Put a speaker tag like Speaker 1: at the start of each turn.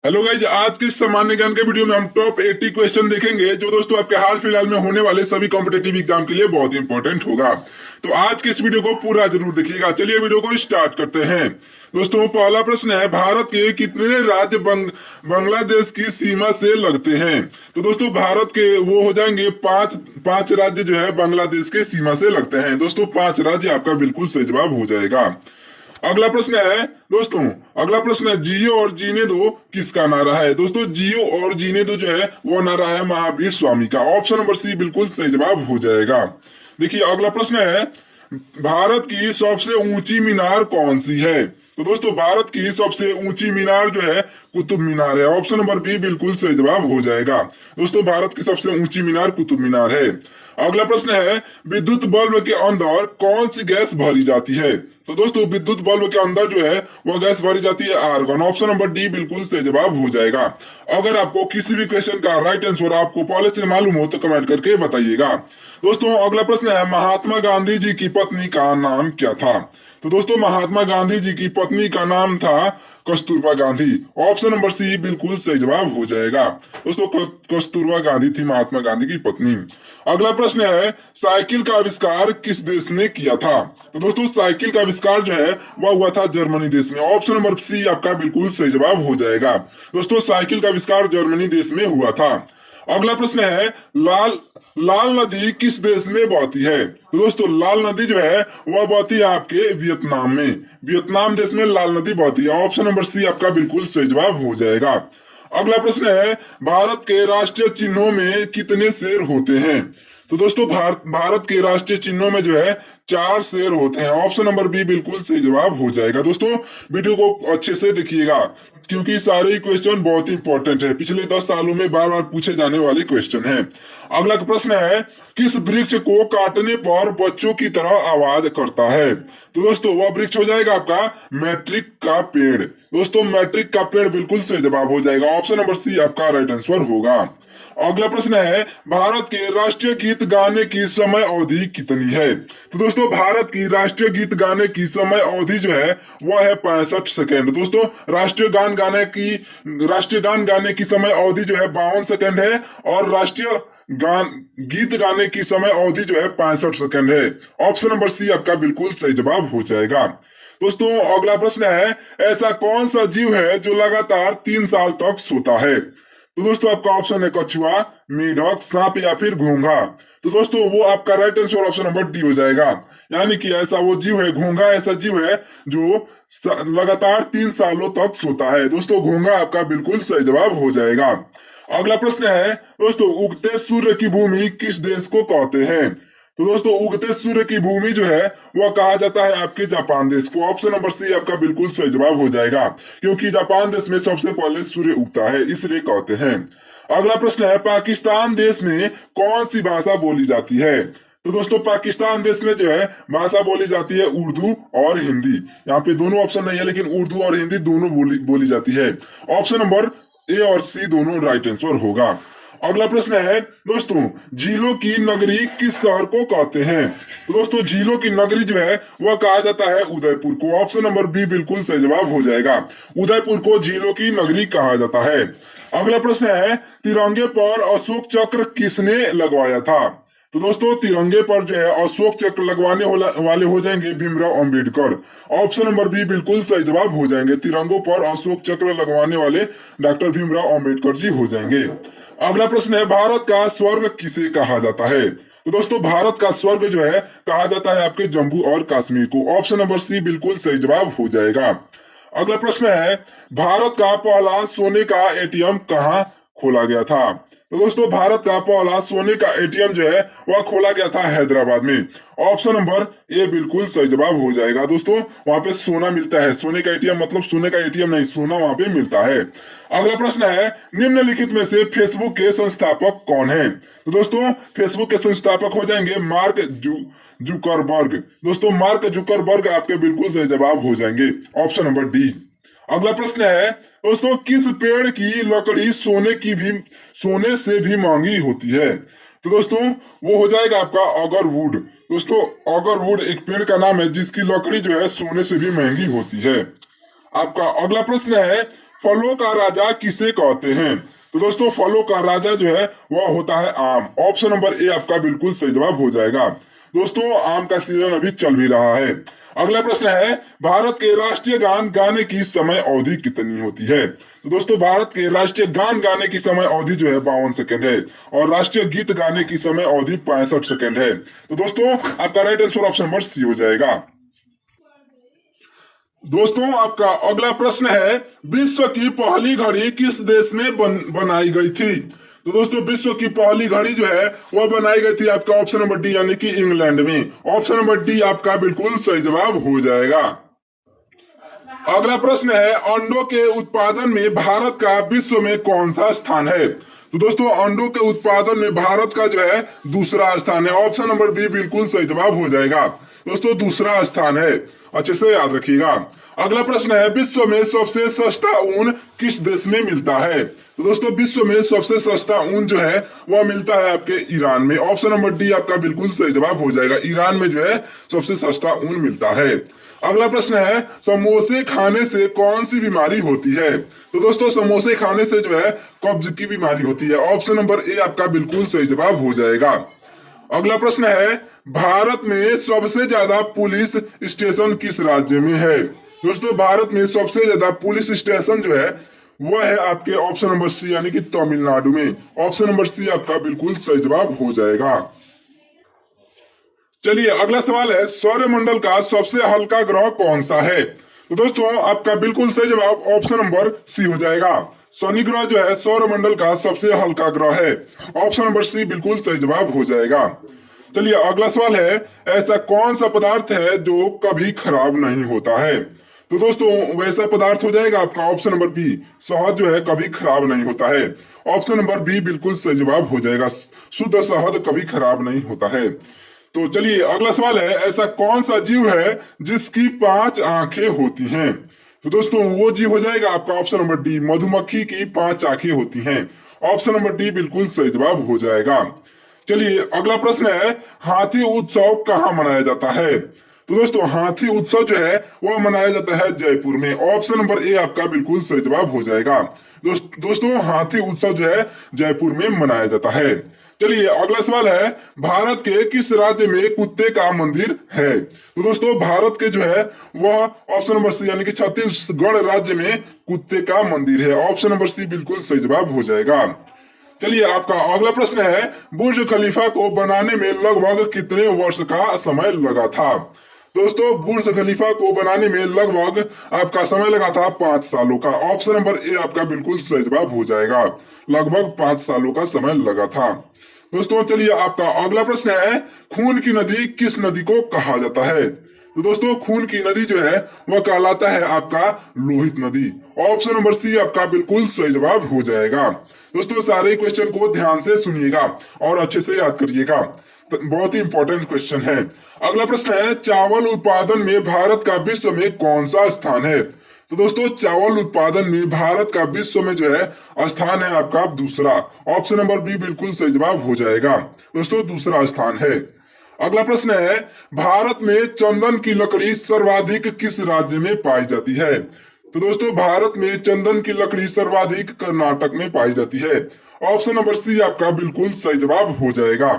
Speaker 1: Hello guys, आज के सामान्य ज्ञान के वीडियो में हम टॉप 80 क्वेश्चन देखेंगे जो दोस्तों आपके हाल फिलहाल में होने वाले सभी कॉम्पिटेटिव एग्जाम के लिए बहुत इंपॉर्टेंट होगा। तो आज के इस वीडियो को पूरा जरूर देखिएगा। चलिए वीडियो को स्टार्ट करते हैं। दोस्तों पहला प्रश्न है, भारत के कितने राज्य बांग्लादेश की सीमा से लगते हैं? तो दोस्तों भारत के वो हो जाएंगे पांच पांच राज्य जो है बांग्लादेश के सीमा से लगते हैं। दोस्तों पांच राज्य आपका बिल्कुल सही जवाब हो जाएगा। अगला प्रश्न है दोस्तों, अगला प्रश्न है, जियो और जीने दो किसका नारा है? दोस्तों जियो और जीने दो जो है वो नारा है महावीर स्वामी का। ऑप्शन नंबर सी बिल्कुल सही जवाब हो जाएगा। देखिए अगला प्रश्न है, भारत की सबसे ऊंची मीनार कौन सी है? तो दोस्तों भारत की सबसे ऊंची मीनार जो है कुतुब मीनार है। ऑप्शन नंबर बी बिल्कुल सही जवाब हो जाएगा। दोस्तों भारत की सबसे ऊंची मीनार कुतुब मीनार है। अगला प्रश्न है, विद्युत बल्ब के अंदर कौन सी गैस भरी जाती है? तो दोस्तों विद्युत बल्ब के अंदर जो है वह गैस भरी जाती है आर्गन। ऑप्शन नंबर डी बिल्कुल सही जवाब हो जाएगा। अगर आपको किसी भी क्वेश्चन का राइट आंसर आपको पहले से मालूम हो तो कमेंट करके बताइएगा। दोस्तों अगला प्रश्न है, महात्मा गांधी जी की पत्नी का नाम क्या था? तो दोस्तों महात्मा गांधी जी की पत्नी का नाम था Kasturba Gandhi. Option number C बिल्कुल सही जवाब हो जाएगा। दोस्तों कस्तूरबा गांधी थी महात्मा गांधी की पत्नी। अगला प्रश्न है, साइकिल का आविष्कार किस देश ने किया था? तो दोस्तों साइकिल का आविष्कार जो है वह हुआ था जर्मनी देश में। ऑप्शन नंबर सी आपका बिल्कुल सही जवाब हो जाएगा। दोस्तों साइकिल का आविष्कार जर्मनी देश में हुआ था। अगला प्रश्न है, लाल लाल नदी किस देश में बहती है? तो दोस्तों लाल नदी जो है वह बहती है आपके वियतनाम में। वियतनाम देश में लाल नदी बहती है। ऑप्शन नंबर सी आपका बिल्कुल सही जवाब हो जाएगा। अगला प्रश्न है, भारत के राष्ट्रीय चिन्हों में कितने शेर होते हैं? तो दोस्तों भारत के राष्ट्रीय चिन्हों में जो है चार शेर होते हैं। ऑप्शन नंबर बी बिल्कुल सही जवाब हो जाएगा। दोस्तों वीडियो को अच्छे से देखिएगा क्योंकि सारे ही क्वेश्चन बहुत ही इंपॉर्टेंट है, पिछले 10 सालों में बार बार पूछे जाने वाले क्वेश्चन है। अगला प्रश्न है, किस वृक्ष को काटने पर बच्चों की तरह आवाज करता है? तो दोस्तों वह वृक्ष हो जाएगा आपका मैट्रिक का पेड़। दोस्तों मैट्रिक का पेड़ बिल्कुल सही जवाब हो जाएगा। ऑप्शन नंबर सी आपका राइट आंसर होगा। अगला प्रश्न है, भारत के राष्ट्रीय गीत गाने की समय अवधि कितनी है? तो दोस्तों भारत की राष्ट्रीय गीत गाने की समय अवधि जो है वह है 65 सेकेंड। दोस्तों राष्ट्रीय गान गाने की समय अवधि जो है 52 सेकेंड है और राष्ट्रीय गान गीत गाने की समय अवधि जो है 65 सेकेंड है। ऑप्शन नंबर सी आपका बिल्कुल सही जवाब हो जाएगा। दोस्तों अगला प्रश्न है, ऐसा कौन सा जीव है जो लगातार 3 साल तक सोता है? तो दोस्तों आपका ऑप्शन है कछुआ, मेढक, सांप या फिर घोंघा। तो दोस्तों वो आपका right answer option number D हो जाएगा। यानी कि ऐसा वो जीव है, घोंघा ऐसा जीव है जो लगातार 3 सालों तक सोता है। दोस्तों घोंघा आपका बिल्कुल सही जवाब हो जाएगा। अगला प्रश्न है दोस्तों, उगते सूर्य की भूमि किस देश को कहते हैं? तो दोस्तों उगते सूर्य की भूमि जो है वह कहा जाता है आपके जापान देश को। ऑप्शन नंबर सी आपका बिल्कुल सही जवाब हो जाएगा क्योंकि जापान देश में सबसे पहले सूर्य उगता है इसलिए कहते हैं। अगला प्रश्न है, पाकिस्तान देश में कौन सी भाषा बोली जाती है? तो दोस्तों पाकिस्तान देश में जो है भाषा बोली जाती है उर्दू और हिंदी। यहाँ पे दोनों ऑप्शन नहीं है लेकिन उर्दू और हिंदी दोनों बोली जाती है। ऑप्शन नंबर ए और सी दोनों राइट आंसर होगा। अगला प्रश्न है दोस्तों, झीलों की नगरी किस शहर को कहते हैं? तो दोस्तों झीलों की नगरी जो है वह कहा जाता है उदयपुर को। ऑप्शन नंबर बी बिल्कुल सही जवाब हो जाएगा। उदयपुर को झीलों की नगरी कहा जाता है। अगला प्रश्न है, तिरंगे पर अशोक चक्र किसने लगवाया था? तो दोस्तों तिरंगे पर जो है अशोक चक्र लगवाने वाले हो जाएंगे Bhimrao Ambedkar. Option number B बिल्कुल सही जवाब हो जाएंगे। तिरंगों पर अशोक चक्र लगवाने वाले डॉक्टर भीमराव अंबेडकर जी हो जाएंगे। अगला प्रश्न है, भारत का स्वर्ग किसे कहा जाता है? तो दोस्तों भारत का स्वर्ग जो है कहा जाता है आपके जम्मू और कश्मीर को। ऑप्शन नंबर सी बिल्कुल सही जवाब हो जाएगा। अगला प्रश्न है, भारत का पहला सोने का एटीएम कहाँ खोला गया था? तो दोस्तों भारत का पहला सोने का एटीएम जो है वह खोला गया था हैदराबाद में। ऑप्शन नंबर ए बिल्कुल सही जवाब हो जाएगा। दोस्तों वहां पे सोना मिलता है, सोने का एटीएम मतलब सोने का एटीएम नहीं, सोना वहां पे मिलता है। अगला प्रश्न है, निम्नलिखित में से फेसबुक के संस्थापक कौन है? तो दोस्तों फेसबुक के संस्थापक हो जाएंगे मार्क जुकरबर्ग। दोस्तों मार्क जुकरबर्ग आपके बिल्कुल सही जवाब हो जाएंगे। Option number D. अगला प्रश्न है दोस्तों, किस पेड़ की लकड़ी सोने से भी महंगी होती है? तो दोस्तों वो हो जाएगा आपका अगरवुड। दोस्तों अगरवुड एक पेड़ का नाम है जिसकी लकड़ी जो है सोने से भी महंगी होती है। आपका अगला प्रश्न है, फलों का राजा किसे कहते हैं? तो दोस्तों फलों का राजा जो है वह होता है आम। ऑप्शन नंबर ए आपका बिल्कुल सही जवाब हो जाएगा। दोस्तों आम का सीजन अभी चल भी रहा है। अगला प्रश्न है, भारत के राष्ट्रीय गान गाने की समय अवधि कितनी होती है? तो दोस्तों भारत के राष्ट्रीय गान गाने की समय अवधि जो है 52 सेकंड है और राष्ट्रीय गीत गाने की समय अवधि 65 सेकंड है। तो दोस्तों आपका right answer option number C हो जाएगा। दोस्तों आपका अगला प्रश्न है, विश्व की पहली घड़ी किस देश में बनाई गई थी? तो दोस्तों विश्व की पहली घड़ी जो है वह बनाई गई थी आपका ऑप्शन नंबर डी यानी कि इंग्लैंड में। ऑप्शन नंबर डी आपका बिल्कुल सही जवाब हो जाएगा। अगला प्रश्न है, अंडों के उत्पादन में भारत का विश्व में कौन सा स्थान है? तो दोस्तों अंडों के उत्पादन में भारत का जो है दूसरा स्थान है। ऑप्शन नंबर बी बिल्कुल सही जवाब हो जाएगा। दोस्तों दूसरा स्थान है, अच्छे से याद रखिएगा। अगला प्रश्न है, विश्व में सबसे सस्ता ऊन किस देश में मिलता है? तो दोस्तों विश्व में सबसे सस्ता ऊन जो है वह मिलता है आपके ईरान में। ऑप्शन नंबर डी आपका बिल्कुल सही जवाब हो जाएगा। ईरान में जो है सबसे सस्ता ऊन मिलता है। अगला प्रश्न है, समोसे खाने से कौन सी बीमारी होती है? तो दोस्तों समोसे खाने से जो है कब्ज की बीमारी होती है। ऑप्शन नंबर ए आपका बिल्कुल सही जवाब हो जाएगा। अगला प्रश्न है, भारत में सबसे ज्यादा पुलिस स्टेशन किस राज्य में है? दोस्तों भारत में सबसे ज्यादा पुलिस स्टेशन जो है वह है आपके ऑप्शन नंबर सी यानी कि तमिलनाडु में। ऑप्शन नंबर सी आपका बिल्कुल सही जवाब हो जाएगा। चलिए अगला सवाल है, सौरमंडल का सबसे हल्का ग्रह कौन सा है? तो दोस्तों आपका बिल्कुल सही जवाब ऑप्शन नंबर सी हो जाएगा। शनि ग्रह जो है सौरमंडल का सबसे हल्का ग्रह है। ऑप्शन नंबर सी बिल्कुल सही जवाब हो जाएगा। चलिए अगला सवाल है, ऐसा कौन सा पदार्थ है जो कभी खराब नहीं होता है? तो दोस्तों वैसा पदार्थ हो जाएगा आपका ऑप्शन नंबर बी, शहद जो है कभी खराब नहीं होता है। ऑप्शन नंबर बी बिल्कुल सही जवाब हो जाएगा। शुद्ध शहद कभी खराब नहीं होता है। तो चलिए अगला सवाल है, ऐसा कौन सा जीव है जिसकी 5 आंखें होती हैं? तो दोस्तों वो जीव हो जाएगा आपका ऑप्शन नंबर डी, मधुमक्खी की 5 आंखें होती हैं। ऑप्शन नंबर डी बिल्कुल सही जवाब हो जाएगा। चलिए अगला प्रश्न है, हाथी उत्सव कहाँ मनाया जाता है? तो दोस्तों हाथी उत्सव जो है वह मनाया जाता है जयपुर में। ऑप्शन नंबर ए आपका बिल्कुल सही जवाब हो जाएगा। दोस्तों हाथी उत्सव जो है जयपुर में मनाया जाता है। चलिए अगला सवाल है, भारत के किस राज्य में कुत्ते का मंदिर है? तो दोस्तों भारत के जो है वह ऑप्शन नंबर सी यानी कि छत्तीसगढ़ राज्य में कुत्ते का मंदिर है। ऑप्शन नंबर सी बिल्कुल सही जवाब हो जाएगा। चलिए आपका अगला प्रश्न है, बुर्ज खलीफा को बनाने में लगभग कितने वर्ष का समय लगा था? दोस्तों बुर्ज खलीफा को बनाने में लगभग आपका समय लगा था 5 सालों का। ऑप्शन नंबर ए आपका बिल्कुल सही जवाब हो जाएगा। लगभग 5 सालों का समय लगा था। दोस्तों चलिए आपका अगला प्रश्न है, खून की नदी किस नदी को कहा जाता है? तो दोस्तों खून की नदी जो है वह कहलाता है आपका लोहित नदी। ऑप्शन नंबर सी आपका बिल्कुल सही जवाब हो जाएगा। दोस्तों सारे क्वेश्चन को ध्यान से सुनिएगा और अच्छे से याद करिएगा, बहुत ही इंपॉर्टेंट क्वेश्चन है। अगला प्रश्न है, चावल उत्पादन में भारत का विश्व में कौन सा स्थान है? तो दोस्तों चावल उत्पादन में भारत का विश्व में जो है स्थान है आपका दूसरा। ऑप्शन नंबर बी बिल्कुल सही जवाब हो जाएगा। दोस्तों दूसरा स्थान है। अगला प्रश्न है, भारत में चंदन की लकड़ी सर्वाधिक किस राज्य में पाई जाती है? तो दोस्तों भारत में चंदन की लकड़ी सर्वाधिक कर्नाटक में पाई जाती है। ऑप्शन नंबर सी आपका बिल्कुल सही जवाब हो जाएगा।